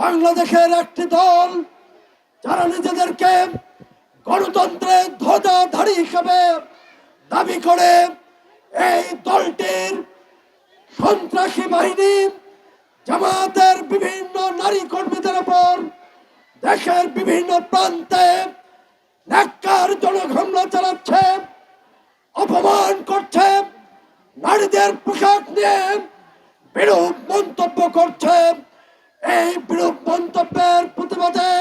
বাংলাদেশের একটি দল যারা নিজেদেরকে গণতন্ত্রের ধ্বজাধারী হিসেবে দাবি করে, এই দলটির সন্ত্রাসী বাহিনী জামায়াতের বিভিন্ন নারী কর্মীদের উপর দেশের বিভিন্ন প্রান্তে ন্যাক্কারজনক হামলা চালাচ্ছে, অপমান করছে, নারীদের পোশাক নিয়ে বিরূপ মন্তব্য করছে। এই বিরূপ মন্তব্যের প্রতিবাদে,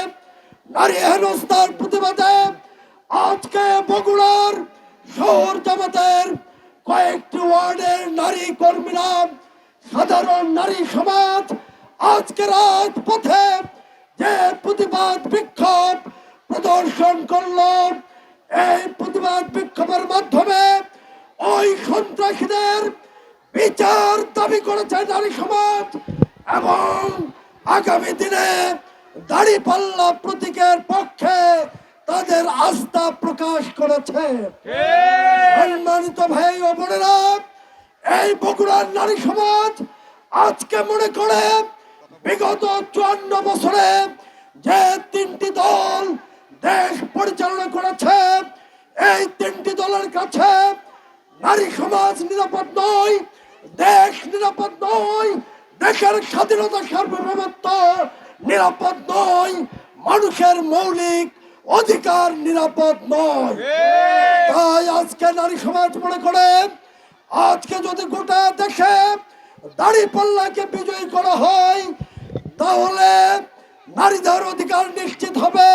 নারী হেনস্থার প্রতিবাদে আজকে বগুড়ার শহর জামাতের কয়েকটি ওয়ার্ডের নারী কর্মীরা, সাধারণ নারী সমাজ আজকে রাজপথে যে প্রতিবাদ বিক্ষোভ প্রদর্শন করলো, এই প্রতিবাদ বিক্ষোভের মাধ্যমে ওই সন্ত্রাসীদের বিচার দাবি করেছে নারী সমাজ এবং আগামী দিনে দাঁড়িপাল্লা প্রতীকের পক্ষে তাদের আস্থা প্রকাশ করেছে। সম্মানিত ভাই ও বোনেরা, এই বগুড়ার নারী সমাজ আজকে মনে করে বিগত 54 বছরে যে তিনটি দল দেশ পরিচালনা করেছে, এই তিনটি দলের কাছে নারী সমাজ নিরাপদ নয়, দেশ নিরাপদ নয়, দেশের স্বাধীনতা সার্বভৌমত্ব নিরাপদ নয়, মানুষের মৌলিক অধিকার নিরাপদ নয়। তাই আজকে নারী সমাজ মনে করে আজকে যদি গোটা দেশে দাঁড়িপাল্লাকে বিজয়ী করা হয়, তাহলে নারীদের অধিকার নিশ্চিত হবে,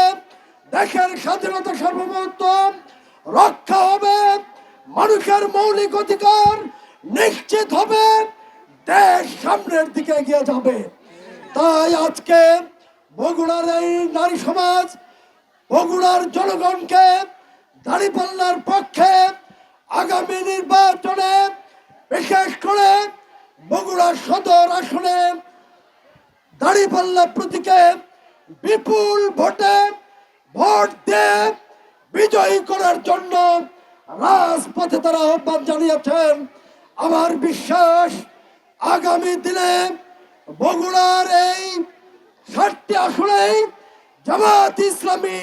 দেশের স্বাধীনতা সার্বভৌমত্ব রক্ষা হবে, মানুষের মৌলিক অধিকার নিশ্চিত হবে, দেশ সামনের দিকে এগিয়ে যাবে। তাই আজকে বগুড়ার এই নারী সমাজ বগুড়ার জনগণকে দাঁড়িপাল্লার পক্ষে আগামী নির্বাচনে, বিশেষ করে বগুড়া সদর আসনে দাঁড়িপাল্লা প্রতীকে বিপুল ভোটে ভোট দিয়ে বিজয়ী করার জন্য রাজপথে তারা আহ্বান জানিয়েছেন। আমার বিশ্বাস আগামী দিনে বগুড়ার এই 7টি আসনেই জামায়াত ইসলামী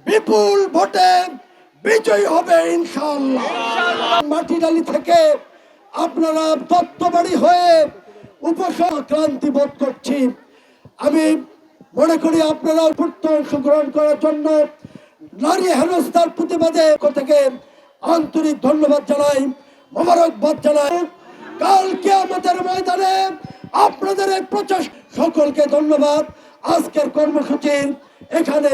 বিপুল ভোটে বিজয়ী হবে ইনশাআল্লাহ। মাটিডালি থেকে আপনারা দত্তবাড়ি হয়ে ক্রান্তি বোধ করছি। আমি মনে করি আপনারা অংশগ্রহণ করার জন্য নারী হেনস্থার প্রতিবাদে থেকে আন্তরিক ধন্যবাদ জানাই, মোবারকবাদ জানাই। কালকে আমাদের ময়দানে আপনাদের এই প্রচেষ্টা, সকলকে ধন্যবাদ। আজকের কর্মসূচির এখানে